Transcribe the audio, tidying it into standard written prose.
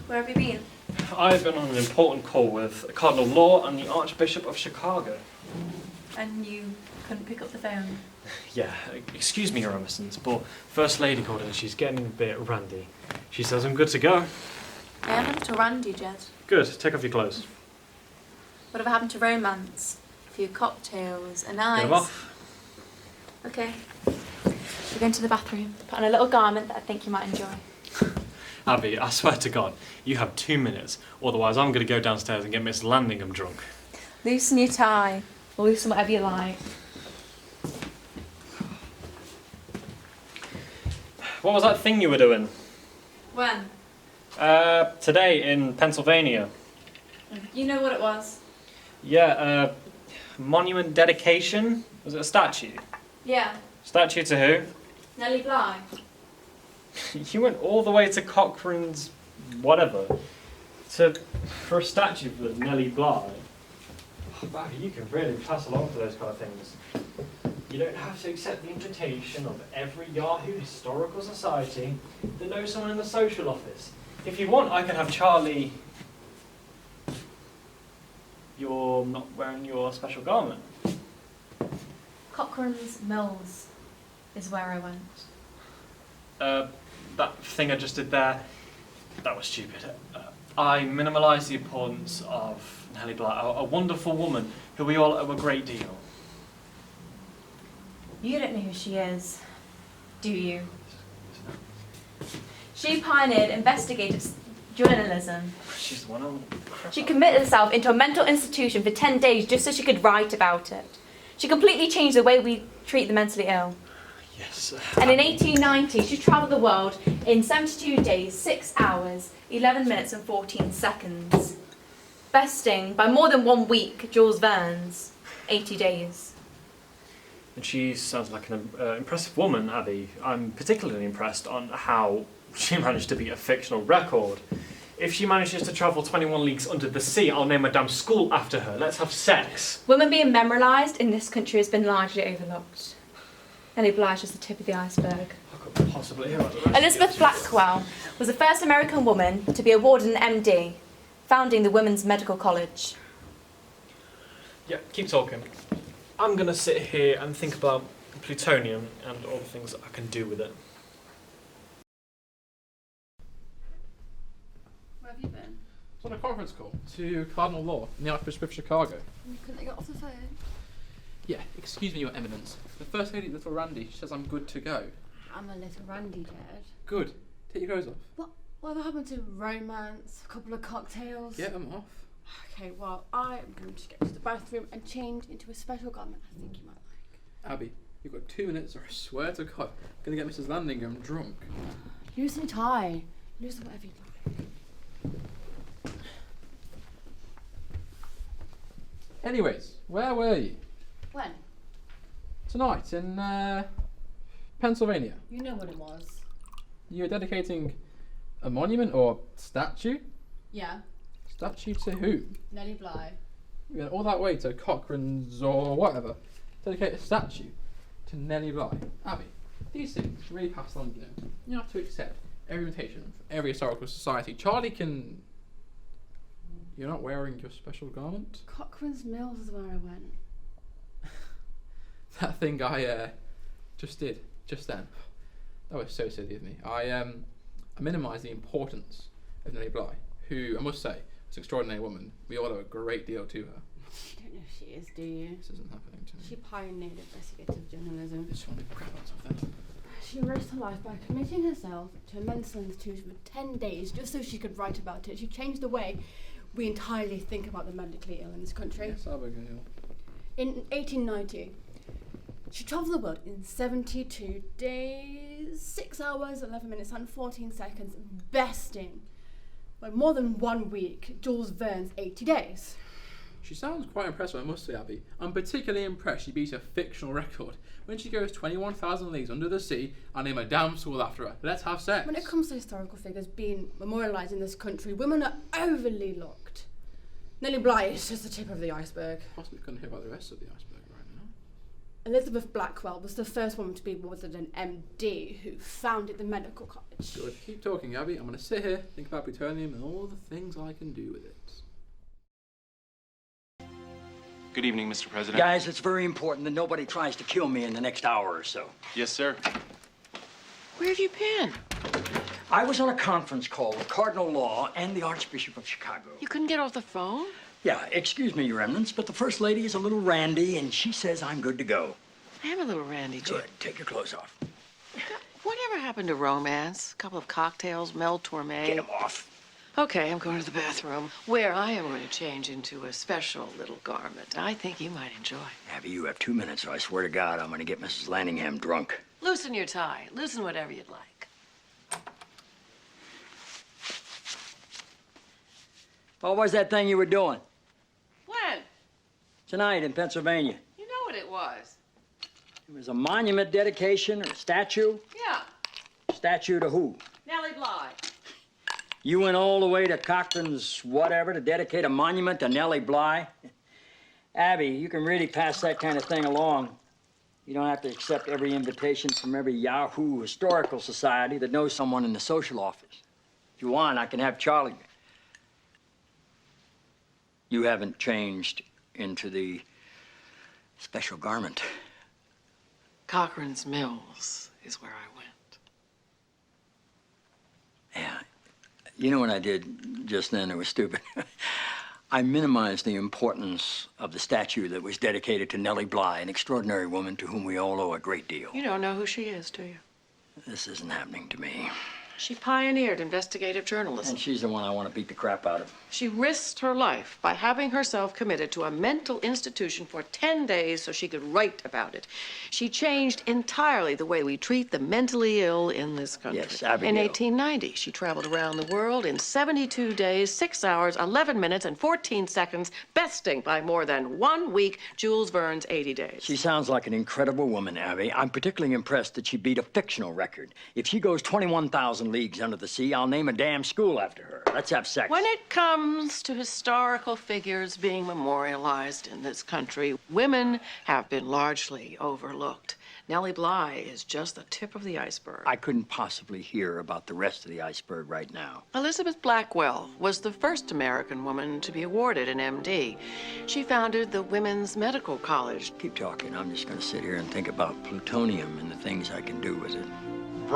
Where have you been? I've been on an important call with Cardinal Law and the Archbishop of Chicago. And you couldn't pick up the phone? Yeah, excuse me, Your Emersons, but First Lady called and she's getting a bit randy. She says I'm good to go. I haven't to randy, Jed. Good, take off your clothes. Whatever happened to romance? A few cocktails, an ice. Get them off. Okay. We're going to the bathroom. Put on a little garment that I think you might enjoy. Abby, I swear to God, you have 2 minutes, otherwise I'm going to go downstairs and get Miss Landingham drunk. Loosen your tie, or loosen whatever you like. What was that thing you were doing? When? Today in Pennsylvania. You know what it was? Yeah, monument dedication? Was it a statue? Yeah. Statue to who? Nellie Bly. You went all the way to Cochrane's whatever for a statue for Nellie Bly. Oh, Barry, you can really pass along to those kind of things. You don't have to accept the invitation of every Yahoo Historical Society that knows someone in the social office. If you want, I can have Charlie. You're not wearing your special garment. Cochrane's Mills is where I went. That thing I just did there, that was stupid. I minimalised the importance of Nellie Bly, a wonderful woman who we all owe a great deal. You don't know who she is, do you? She pioneered investigative journalism. She's the one on. She committed herself into a mental institution for 10 days just so she could write about it. She completely changed the way we treat the mentally ill. Yes. And in 1890, she travelled the world in 72 days, 6 hours, 11 minutes and 14 seconds, besting by more than 1 week Jules Verne's 80 days. And she sounds like an impressive woman, Abby. I'm particularly impressed on how she managed to beat a fictional record. If she manages to travel 21 leagues under the sea, I'll name a damn school after her. Let's have sex. Women being memorialised in this country has been largely overlooked. Nellie Bly is just the tip of the iceberg. I couldn't possibly hear about the rest. Elizabeth Blackwell was the first American woman to be awarded an MD, founding the Women's Medical College. Yeah, keep talking. I'm going to sit here and think about plutonium and all the things that I can do with it. Where have you been? It's on a conference call to Cardinal Law in the Archbishop of Chicago. Couldn't they get off the phone? Yeah, excuse me, Your Eminence. The First Lady, Little Randy, she says I'm good to go. I'm a little randy, Jed. Good. Take your clothes off. Whatever happened to romance, a couple of cocktails? Get them off. Okay, well, I am going to get to the bathroom and change into a special garment I think you might like. Abby, you've got 2 minutes or I swear to God, I'm going to get Mrs. Landingham drunk. Loosen your tie. Loosen whatever you like. Anyways, where were you? When? Tonight in Pennsylvania. You know what it was. You were dedicating a monument or statue? Yeah. Statue to who? Nellie Bly. You went all that way to Cochrane's or whatever. Dedicate a statue to Nellie Bly. Abby, these things really pass on, you know. You have to accept every invitation from every historical society. Charlie can... You're not wearing your special garment? Cochrane's Mills is where I went. That thing I just did, just then. That was so silly of me. I minimised the importance of Nellie Bly, who, I must say, was an extraordinary woman. We all owe a great deal to her. You don't know who she is, do you? This isn't happening to me. She pioneered investigative journalism. Just want to crap out something. She risked her life by committing herself to a mental institution for 10 days just so she could write about it. She changed the way we entirely think about the medically ill in this country. Yes, Abigail. In 1890, she travelled the world in 72 days, 6 hours, 11 minutes and 14 seconds, besting by more than 1 week Jules Verne's 80 days. She sounds quite impressive, I must say, Abby. I'm particularly impressed she beat a fictional record. When she goes 21,000 leagues under the sea, I'll name a damn school after her. Let's have sex. When it comes to historical figures being memorialised in this country, women are overly looked. Nellie Bly is just the tip of the iceberg. Possibly couldn't hear about the rest of the iceberg right now. Elizabeth Blackwell was the first woman to be awarded an MD who founded the medical college. Good. Keep talking, Abby. I'm going to sit here, think about plutonium and all the things I can do with it. Good evening, Mr. President. Guys, it's very important that nobody tries to kill me in the next hour or so. Yes, sir. Where have you been? I was on a conference call with Cardinal Law and the Archbishop of Chicago. You couldn't get off the phone? Yeah, excuse me, Your Eminence, but the First Lady is a little randy, and she says I'm good to go. I am a little randy, Jim. Good. Take your clothes off. Whatever happened to romance? A couple of cocktails, Mel Torme. Get them off. Okay, I'm going to the bathroom, where I am going to change into a special little garment I think you might enjoy. Abby, you have 2 minutes, or I swear to God, I'm going to get Mrs. Lanningham drunk. Loosen your tie. Loosen whatever you'd like. What was that thing you were doing? When? Tonight in Pennsylvania. You know what it was. It was a monument dedication or a statue? Yeah, Statue to who? Nellie Bly. You went all the way to Cochrane's whatever to dedicate a monument to Nellie Bly? Abby, you can really pass that kind of thing along. You don't have to accept every invitation from every Yahoo historical society that knows someone in the social office. If you want, I can have Charlie. You haven't changed into the special garment. Cochrane's Mills is where I went. Yeah. You know what I did just then? It was stupid. I minimized the importance of the statue that was dedicated to Nellie Bly, an extraordinary woman to whom we all owe a great deal. You don't know who she is, do you? This isn't happening to me. She pioneered investigative journalism. And she's the one I want to beat the crap out of. She risked her life by having herself committed to a mental institution for 10 days so she could write about it. She changed entirely the way we treat the mentally ill in this country. Yes, Abigail. In 1890, she traveled around the world in 72 days, 6 hours, 11 minutes, and 14 seconds, besting by more than 1 week Jules Verne's 80 days. She sounds like an incredible woman, Abby. I'm particularly impressed that she beat a fictional record. If she goes 21,000 leagues under the sea, I'll name a damn school after her. Let's have sex. When it comes to historical figures being memorialized in this country, women have been largely overlooked. Nellie Bly is just the tip of the iceberg. I couldn't possibly hear about the rest of the iceberg right now. Elizabeth Blackwell was the first American woman to be awarded an MD. She founded the Women's Medical College. Keep talking. I'm just going to sit here and think about plutonium and the things I can do with it.